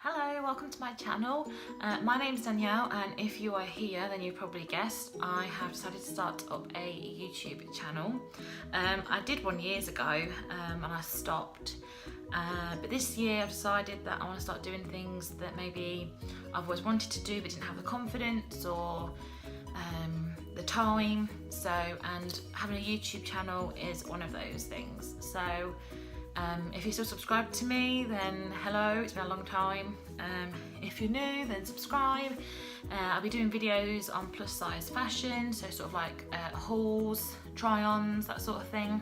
Hello, welcome to my channel. My name's Danielle, and if you are here then you've probably guessed I have decided to start up a YouTube channel. I did one years ago and I stopped, but this year I've decided that I want to start doing things that maybe I've always wanted to do but didn't have the confidence or the time. And having a YouTube channel is one of those things. So if you're still subscribed to me, then hello, it's been a long time. If you're new, then subscribe. I'll be doing videos on plus size fashion, so sort of like hauls, try-ons, that sort of thing.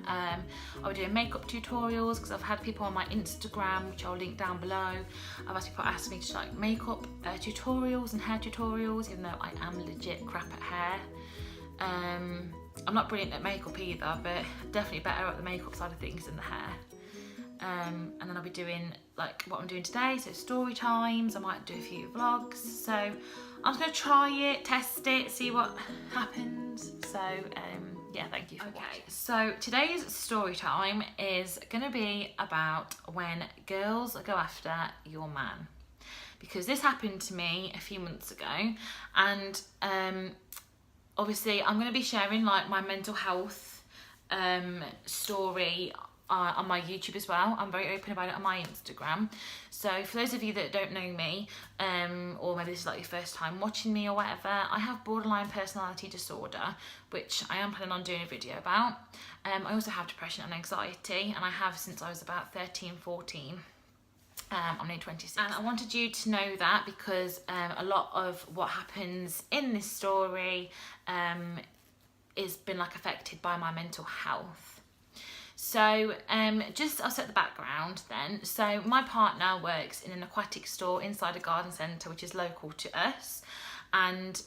I'll be doing makeup tutorials because I've had people on my Instagram, which I'll link down below. I've had people ask me to like makeup tutorials and hair tutorials, even though I am legit crap at hair. I'm not brilliant at makeup either, but definitely better at the makeup side of things than the hair. And then I'll be doing like what I'm doing today, so story times. I might do a few vlogs. So I'm just gonna try it, test it, see what happens. So yeah, thank you for watching. So today's story time is gonna be about when girls go after your man, because this happened to me a few months ago, and obviously I'm going to be sharing like my mental health story on my YouTube as well. I'm very open about it on my Instagram. So for those of you that don't know me, or maybe this is like your first time watching me or whatever, I have borderline personality disorder, which I am planning on doing a video about. I also have depression and anxiety, and I have since I was about 13, 14. I'm nearly 26, and I wanted you to know that because a lot of what happens in this story is been like affected by my mental health. So just I'll set the background then. So my partner works in an aquatic store inside a garden centre which is local to us, and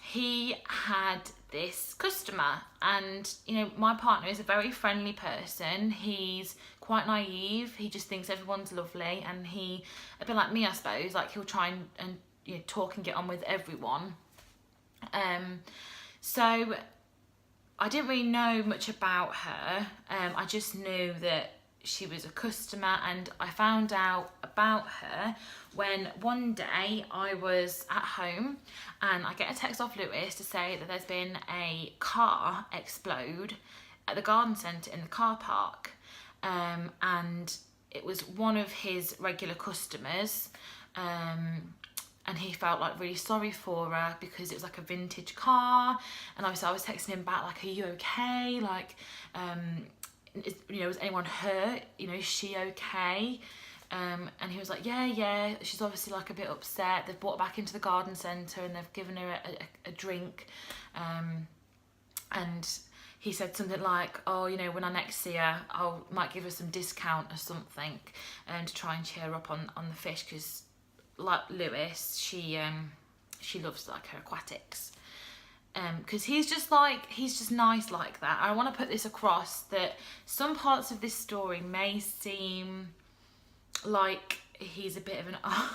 he had this customer, and you know, my partner is a very friendly person. He's quite naive, he just thinks everyone's lovely, and he, a bit like me I suppose, like he'll try and you know, talk and get on with everyone. So I didn't really know much about her. I just knew that she was a customer, and I found out about her when one day I was at home and I get a text off Lewis to say that there's been a car explode at the garden centre in the car park, and it was one of his regular customers, and he felt like really sorry for her because it was like a vintage car. And obviously I was texting him back like, are you okay, like you know, was anyone hurt, you know, is she okay? And he was like, yeah, she's obviously like a bit upset. They've brought her back into the garden centre and they've given her a drink, and he said something like, oh, you know, when I next see her, I might give her some discount or something, to try and cheer her up on the fish, because like Lewis, she loves like her aquatics. Because he's just nice like that. I want to put this across, that some parts of this story may seem like he's a bit of an arse.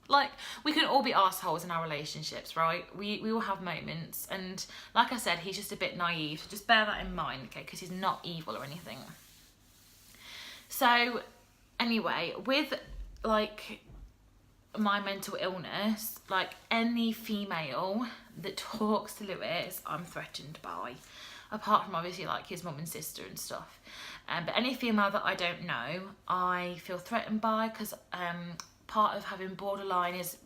Like, we can all be arseholes in our relationships, right? We all have moments, and like I said, he's just a bit naive, so just bear that in mind, okay, because he's not evil or anything. So anyway, with like my mental illness, like any female that talks to Lewis, I'm threatened by, apart from obviously like his mum and sister and stuff. But any female that I don't know, I feel threatened by, because part of having borderline is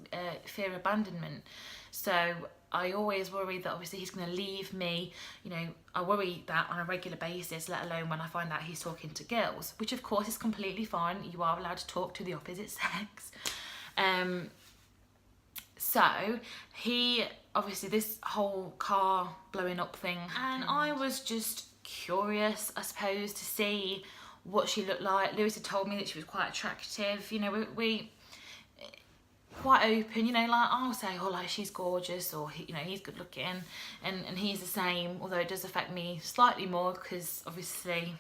fear of abandonment. So I always worry that obviously he's going to leave me. You know, I worry that on a regular basis, let alone when I find out he's talking to girls, which of course is completely fine. You are allowed to talk to the opposite sex. So he, obviously this whole car blowing up thing, and I was just curious, I suppose, to see what she looked like. Lewis had told me that she was quite attractive. You know, we quite open, you know, like I'll say, oh, like she's gorgeous, or you know, he's good looking, and he's the same, although it does affect me slightly more because obviously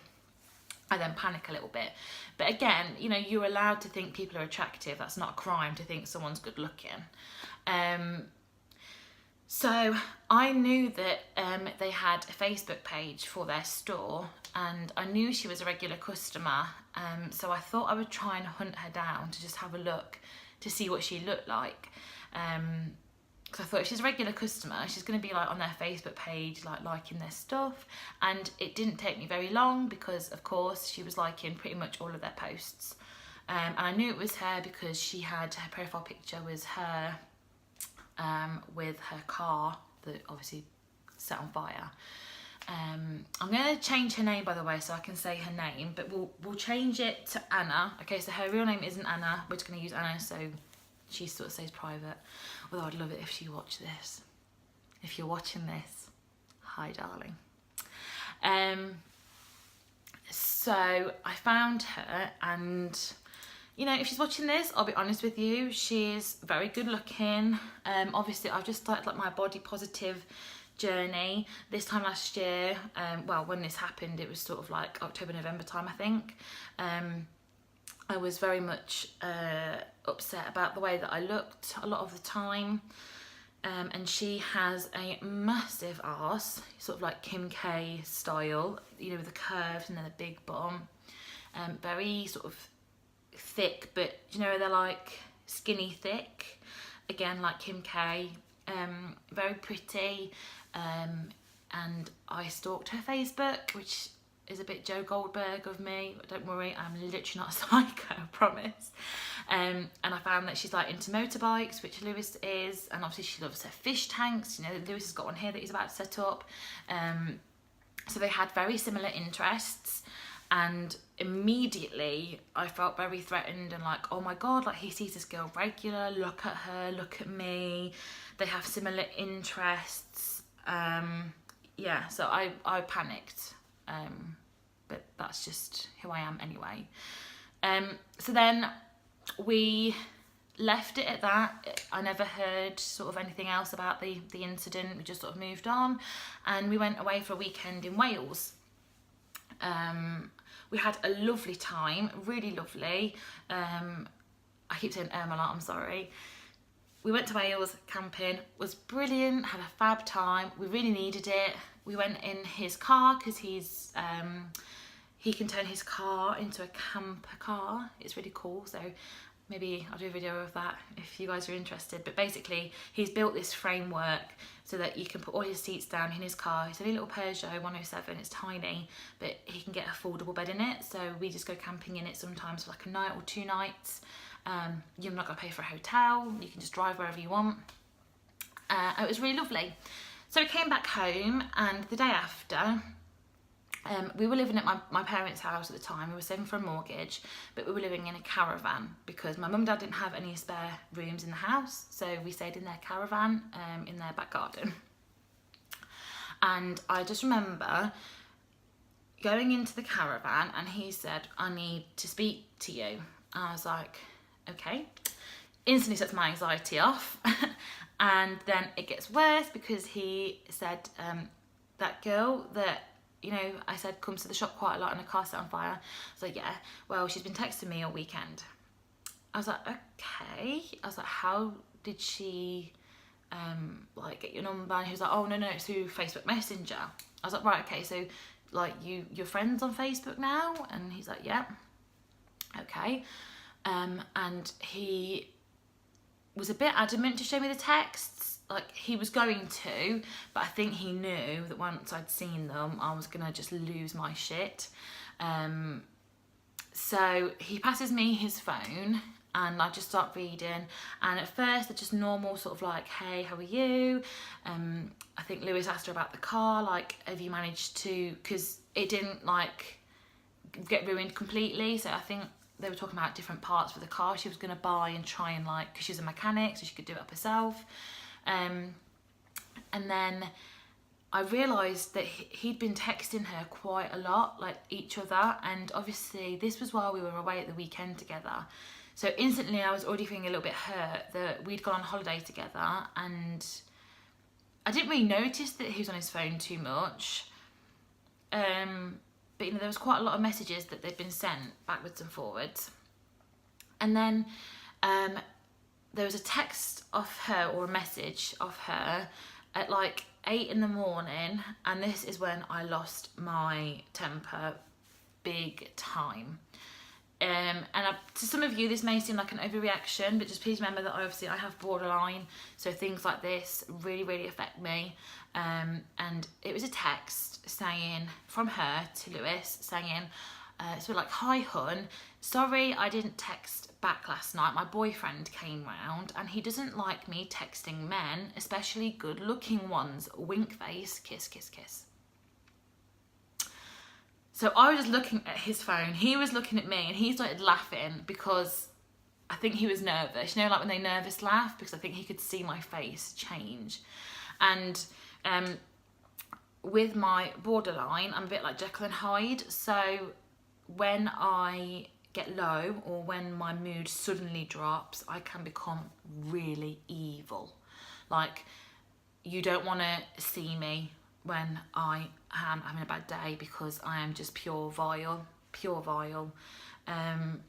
I then panic a little bit. But again, you know, you're allowed to think people are attractive. That's not a crime to think someone's good looking. So I knew that they had a Facebook page for their store, and I knew she was a regular customer, So I thought I would try and hunt her down to just have a look to see what she looked like. Because I thought if she's a regular customer, she's going to be like on their Facebook page, like liking their stuff. And it didn't take me very long because, of course, she was liking pretty much all of their posts. And I knew it was her because she had, her profile picture was her with her car that obviously set on fire. I'm going to change her name, by the way, so I can say her name, but we'll change it to Anna. Okay, so her real name isn't Anna. We're just going to use Anna, so she sort of stays private. Although I'd love it if she watched this. If you're watching this, hi, darling. So I found her, and you know, if she's watching this, I'll be honest with you, she's very good looking. Obviously, I've just started like my body positive journey this time last year. Well, when this happened, it was sort of like October, November time, I think. I was very much upset about the way that I looked a lot of the time. And she has a massive arse, sort of like Kim K style, you know, with the curves and then a big bum. Very sort of thick, but you know, they're like skinny thick, again like Kim K. Very pretty, and I stalked her Facebook, which is a bit Joe Goldberg of me, but don't worry, I'm literally not a psycho, I promise. And I found that she's like into motorbikes, which Lewis is, and obviously she loves her fish tanks. You know, Lewis has got one here that he's about to set up. So they had very similar interests, and immediately I felt very threatened and like, oh my god, like he sees this girl regular, look at her, look at me, they have similar interests. Yeah, so I panicked, but that's just who I am anyway. So then we left it at that. I never heard sort of anything else about the incident. We just sort of moved on, and we went away for a weekend in Wales. We had a lovely time, really lovely. I keep saying a lot, I'm sorry. We went to Wales camping, was brilliant, had a fab time. We really needed it. We went in his car because he's he can turn his car into a camper car. It's really cool, so maybe I'll do a video of that if you guys are interested. But basically, he's built this framework so that you can put all his seats down in his car. It's a little Peugeot 107, it's tiny, but he can get a foldable bed in it. So we just go camping in it sometimes for like a night or 2 nights. You're not gonna pay for a hotel, you can just drive wherever you want. It was really lovely. So we came back home, and the day after, we were living at my parents' house at the time. We were saving for a mortgage, but we were living in a caravan because my mum and dad didn't have any spare rooms in the house, so we stayed in their caravan in their back garden. And I just remember going into the caravan, and he said, I need to speak to you. And I was like, okay. Instantly sets my anxiety off. And then it gets worse because he said, that girl that, you know, I said comes to the shop quite a lot and her car set on fire. I was like, yeah, well, she's been texting me all weekend. I was like, okay. I was like, how did she like get your number? And he was like, oh no, it's through Facebook Messenger. I was like, right, okay, so like you're friends on Facebook now? And he's like, yeah. Okay. And he was a bit adamant to show me the texts. Like, he was going to, but I think he knew that once I'd seen them, I was gonna just lose my shit. So he passes me his phone, and I just start reading. And at first, they're just normal, sort of like, hey, how are you? I think Lewis asked her about the car, like, have you managed to, because it didn't, like, get ruined completely. So I think they were talking about different parts for the car she was going to buy and try and, like, because she's a mechanic, so she could do it up herself. And then I realised that he'd been texting her quite a lot, like each other, and obviously this was while we were away at the weekend together. So instantly I was already feeling a little bit hurt that we'd gone on holiday together, and I didn't really notice that he was on his phone too much. But you know, there was quite a lot of messages that they'd been sent backwards and forwards. And then there was a text of her, or a message of her, at like 8 in the morning, and this is when I lost my temper big time. To some of you this may seem like an overreaction, but just please remember that obviously I have borderline, so things like this really, really affect me. And it was a text saying from her to Lewis saying, so like, hi hun, sorry I didn't text back last night. My boyfriend came round and he doesn't like me texting men, especially good looking ones. Wink face, kiss, kiss, kiss. So I was just looking at his phone, he was looking at me, and he started laughing because I think he was nervous. You know, like when they nervous laugh, because I think he could see my face change. And with my borderline, I'm a bit like Jekyll and Hyde. So when I get low or when my mood suddenly drops, I can become really evil. Like, you don't want to see me when I am having a bad day, because I am just pure vile. And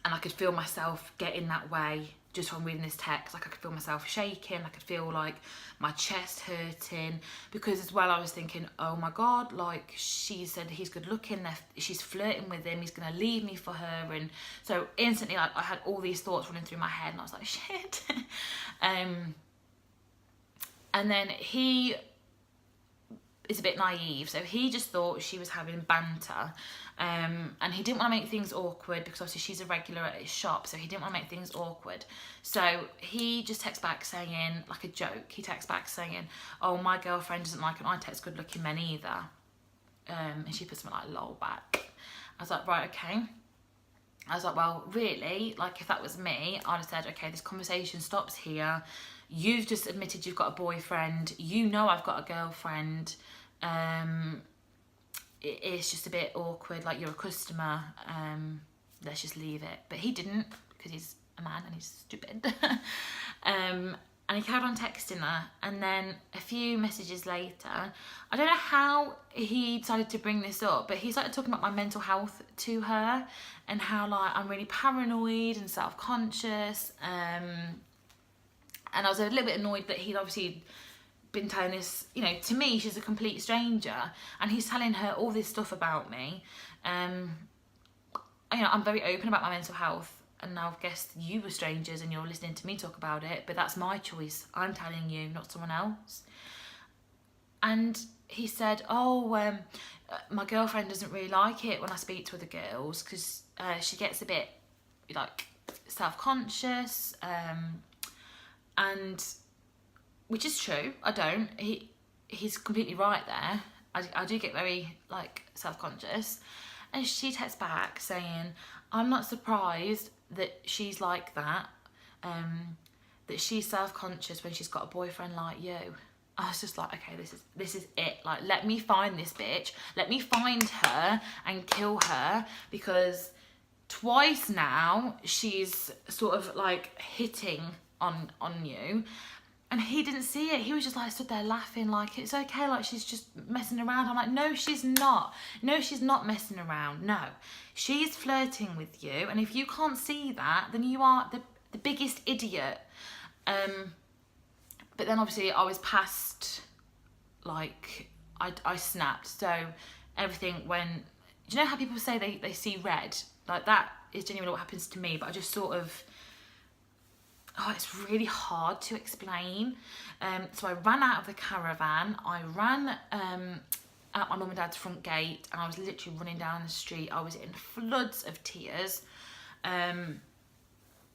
I could feel myself getting that way just from reading this text. Like, I could feel myself shaking, I could feel like my chest hurting, because as well I was thinking, oh my god, like, she said he's good looking, she's flirting with him, he's gonna leave me for her. And so instantly, like, I had all these thoughts running through my head, and I was like, shit. And then he is a bit naive, so he just thought she was having banter, and he didn't want to make things awkward, because obviously she's a regular at his shop, so he didn't want to make things awkward. So he just texts back saying, like a joke, he texts back saying, oh, my girlfriend doesn't like it when I text good looking men either. And she puts me like lol back. I was like, right, okay. I was like, well, really, like, if that was me, I'd have said, okay, this conversation stops here. You've just admitted you've got a boyfriend, you know I've got a girlfriend. It's just a bit awkward, like, you're a customer, let's just leave it. But he didn't, because he's a man and he's stupid. And he carried on texting her, and then a few messages later, I don't know how he decided to bring this up, but he started talking about my mental health to her, and how, like, I'm really paranoid and self-conscious, and I was a little bit annoyed that he'd obviously been telling this, you know, to me, she's a complete stranger, and he's telling her all this stuff about me. You know, I'm very open about my mental health, and now I guess you were strangers and you're listening to me talk about it, but that's my choice. I'm telling you, not someone else. And he said, oh, my girlfriend doesn't really like it when I speak to other girls, because she gets a bit, like, self-conscious, and which is true, I don't. He's completely right there. I do get very, like, self-conscious. And she texts back saying, I'm not surprised that she's like that, that she's self-conscious when she's got a boyfriend like you. I was just like, okay, this is it. Like, let me find this bitch. Let me find her and kill her, because twice now she's sort of, like, hitting on you. And he didn't see it. He was just, like, stood there laughing, like, it's okay, like, she's just messing around. I'm like, no, she's not. No, she's not messing around. No, she's flirting with you. And if you can't see that, then you are the biggest idiot. But then obviously I was past, like, I snapped. So everything when, do you know how people say they see red? Like, that is genuinely what happens to me. But I just sort of, oh, it's really hard to explain. So I ran out of the caravan. I ran out my mum and dad's front gate, and I was literally running down the street. I was in floods of tears.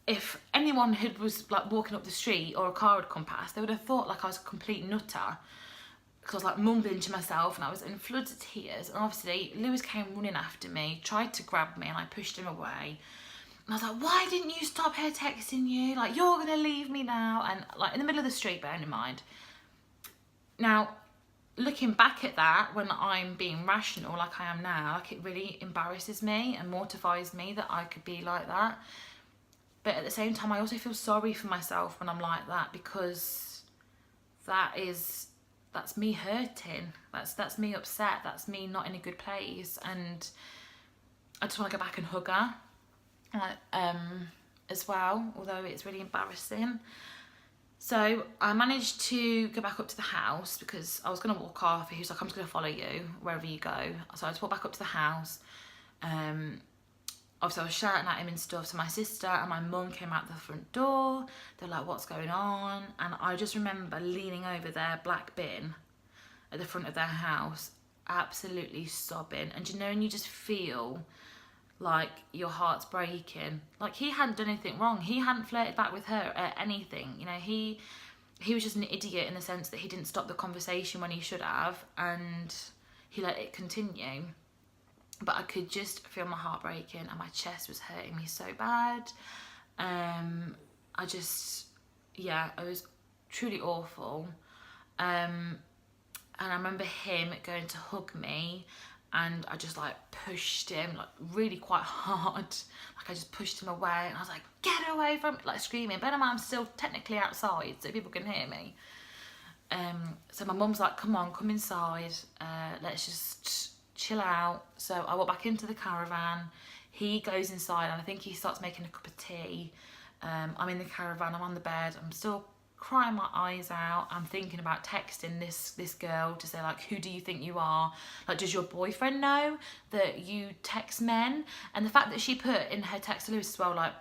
If anyone was, like, walking up the street, or a car had come past, they would have thought, like, I was a complete nutter, because I was, like, mumbling to myself, and I was in floods of tears. And obviously Lewis came running after me, tried to grab me, and I pushed him away. And I was like, why didn't you stop her texting you? Like, you're going to leave me now. And, like, in the middle of the street, bearing in mind. Now, looking back at that, when I'm being rational like I am now, like, it really embarrasses me and mortifies me that I could be like that. But at the same time, I also feel sorry for myself when I'm like that, because that's me hurting. That's me upset. That's me not in a good place. And I just want to go back and hug her. As well, although it's really embarrassing. So I managed to go back up to the house, because I was going to walk off. He was like, I'm just going to follow you wherever you go. So I just walked back up to the house, and obviously I was shouting at him and stuff, so my sister and my mum came out the front door. They're like, what's going on? And I just remember leaning over their black bin at the front of their house, absolutely sobbing. And you know, and you just feel like your heart's breaking. Like, he hadn't done anything wrong. He hadn't flirted back with her at anything. You know, he was just an idiot in the sense that he didn't stop the conversation when he should have, and he let it continue. But I could just feel my heart breaking, and my chest was hurting me so bad. It was truly awful. And I remember him going to hug me, and I just like pushed him like really quite hard. Like, I just pushed him away, and I was like, get away from me, like screaming. Bear in mind, I'm still technically outside, so people can hear me. So my mum's like, come on, come inside, let's just chill out. So I walk back into the caravan. He goes inside, and I think he starts making a cup of tea. I'm in the caravan, I'm on the bed, I'm still crying my eyes out. I'm thinking about texting this girl to say, like, who do you think you are? Like, does your boyfriend know that you text men? And the fact that she put in her text to Lewis as well, like,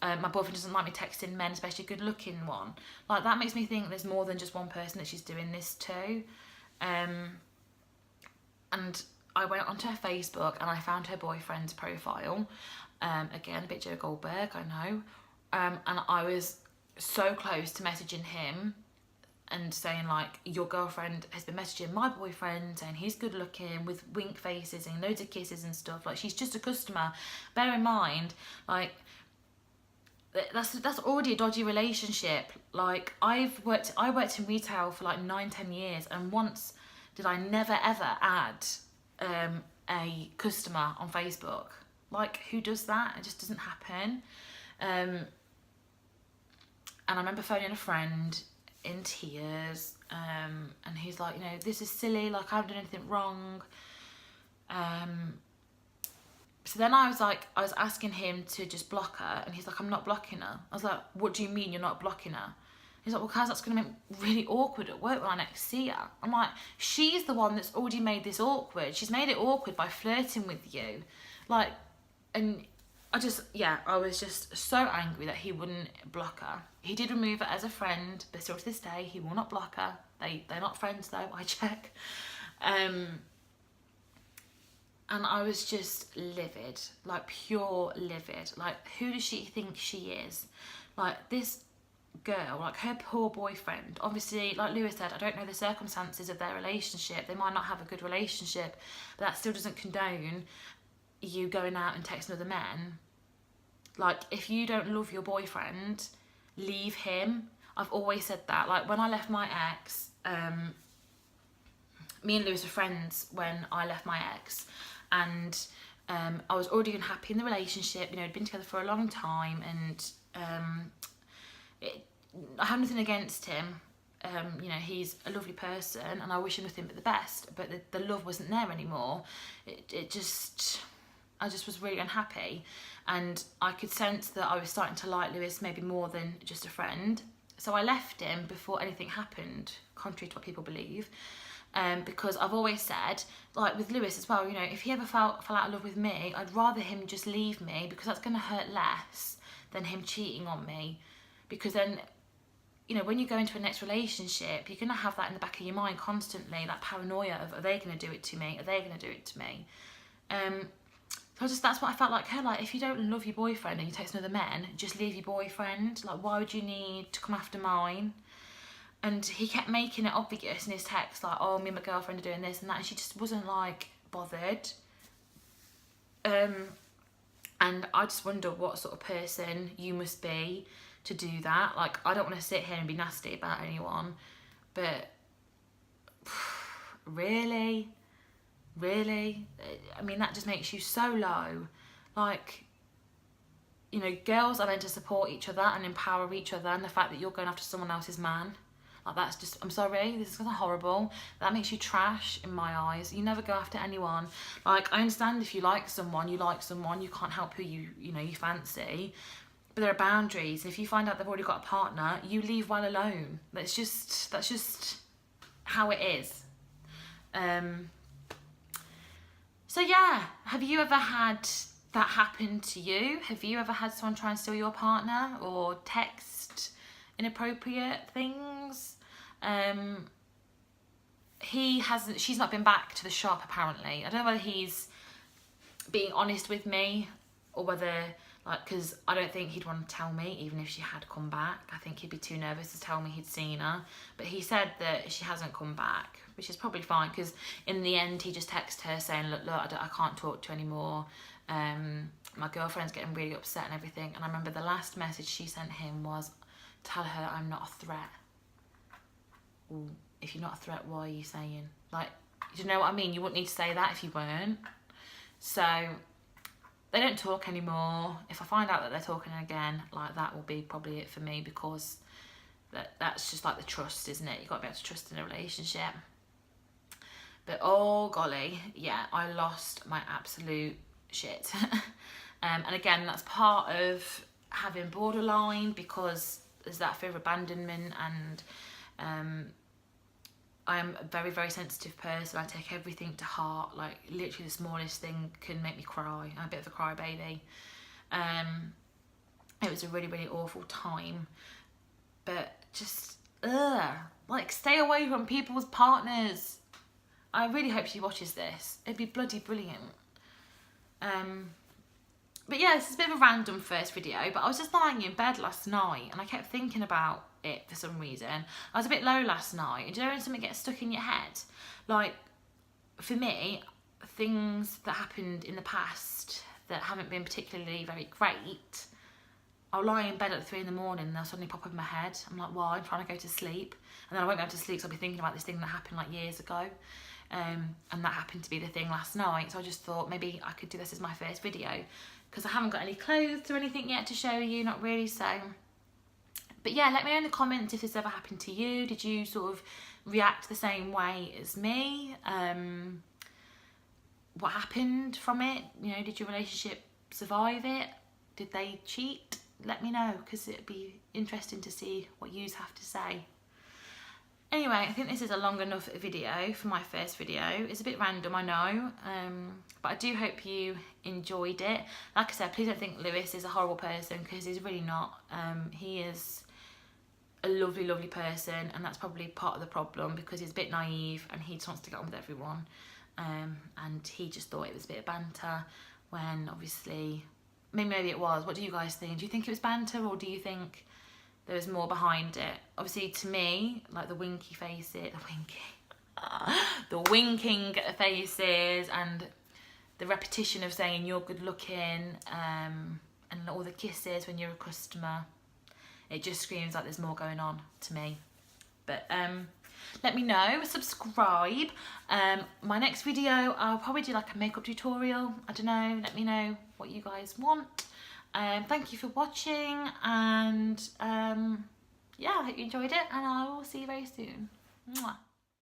my boyfriend doesn't like me texting men, especially a good looking one. Like, that makes me think there's more than just one person that she's doing this to. And I went onto her Facebook and I found her boyfriend's profile. Again, a bit Joe Goldberg, I know. And I was so close to messaging him and saying, like, your girlfriend has been messaging my boyfriend saying he's good looking, with wink faces and loads of kisses and stuff. Like, she's just a customer. Bear in mind, like, that's already a dodgy relationship. Like, I worked in retail for like 9-10 years, and once did I never ever add a customer on Facebook. Like, who does that? It just doesn't happen. And I remember phoning a friend in tears, and he's like, you know, this is silly, like, I haven't done anything wrong. So then I was asking him to just block her, and he's like, I'm not blocking her. I was like, what do you mean you're not blocking her? He's like, well, cause that's going to make really awkward at work when I next see her. I'm like, she's the one that's already made this awkward. She's made it awkward by flirting with you. Like, and I was just so angry that he wouldn't block her. He did remove her as a friend, but still to this day, he will not block her. They're not friends though, I check. And I was just livid, like pure livid. Like, who does she think she is? Like, this girl, like her poor boyfriend, obviously, like Lewis said, I don't know the circumstances of their relationship. They might not have a good relationship, but that still doesn't condone you going out and texting other men. Like, if you don't love your boyfriend, leave him. I've always said that. Like, when I left my ex, me and Lewis were friends when I left my ex, and I was already unhappy in the relationship. You know, we'd been together for a long time, and I have nothing against him. You know, he's a lovely person, and I wish him nothing but the best, but the love wasn't there anymore. I just was really unhappy, and I could sense that I was starting to like Lewis maybe more than just a friend. So I left him before anything happened, contrary to what people believe, because I've always said, like with Lewis as well, you know, if he ever fell out of love with me, I'd rather him just leave me, because that's going to hurt less than him cheating on me. Because then, you know, when you go into a next relationship, you're going to have that in the back of your mind constantly, that paranoia of, are they going to do it to me? Are they going to do it to me? So that's what I felt like her. Like, if you don't love your boyfriend and you text another men, just leave your boyfriend. Like, why would you need to come after mine? And he kept making it obvious in his text, like, oh, me and my girlfriend are doing this and that, and she just wasn't, like, bothered. And I just wonder what sort of person you must be to do that. Like, I don't want to sit here and be nasty about anyone, but really? I mean, that just makes you so low. Like, you know, girls are meant to support each other and empower each other, and the fact that you're going after someone else's man, like, that's just, I'm sorry, this is kind of horrible. That makes you trash in my eyes. You never go after anyone. Like, I understand if you like someone, you can't help who you fancy, but there are boundaries, and if you find out they've already got a partner, you leave well alone. That's just how it is. So yeah, have you ever had that happened to you? Have you ever had someone try and steal your partner or text inappropriate things? She's not been back to the shop apparently. I don't know whether he's being honest with me or whether, like, because I don't think he'd want to tell me even if she had come back. I think he'd be too nervous to tell me he'd seen her. But he said that she hasn't come back, which is probably fine, because in the end he just texted her saying, look, I can't talk to you anymore. My girlfriend's getting really upset and everything. And I remember the last message she sent him was, tell her I'm not a threat. Ooh, if you're not a threat, why are you saying? Like, do you know what I mean? You wouldn't need to say that if you weren't. So they don't talk anymore. If I find out that they're talking again, like, that will be probably it for me, because that's just like the trust, isn't it? You've got to be able to trust in a relationship. But oh golly, yeah, I lost my absolute shit. And again, that's part of having borderline, because there's that fear of abandonment, and I'm a very, very sensitive person. I take everything to heart. Like, literally the smallest thing can make me cry. I'm a bit of a crybaby. It was a really, really awful time. But just, like, stay away from people's partners. I really hope she watches this. It'd be bloody brilliant. But yeah, this is a bit of a random first video, but I was just lying in bed last night and I kept thinking about it for some reason. I was a bit low last night, and do you know when something gets stuck in your head? Like, for me, things that happened in the past that haven't been particularly very great, I'll lie in bed at 3 in the morning and they'll suddenly pop up in my head. I'm like, why? I'm trying to go to sleep. And then I won't be able to sleep, so I'll be thinking about this thing that happened like years ago. And that happened to be the thing last night. So I just thought maybe I could do this as my first video, because I haven't got any clothes or anything yet to show you, not really. So, but yeah, let me know in the comments if this ever happened to you. Did you sort of react the same way as me? What happened from it? You know, did your relationship survive it? Did they cheat? Let me know, because it'd be interesting to see what yous have to say. Anyway, I think this is a long enough video for my first video. It's a bit random, I know, but I do hope you enjoyed it. Like I said, please don't think Lewis is a horrible person, because he's really not. He is a lovely, lovely person, and that's probably part of the problem, because he's a bit naive and he just wants to get on with everyone. And he just thought it was a bit of banter, when obviously, maybe it was. What do you guys think? Do you think it was banter, or do you think there was more behind it? Obviously, to me, like the winking faces and the repetition of saying you're good looking, and all the kisses when you're a customer, it just screams like there's more going on to me. But let me know, subscribe. My next video, I'll probably do like a makeup tutorial. I don't know, let me know what you guys want. Thank you for watching, and yeah, I hope you enjoyed it, and I will see you very soon. Mwah.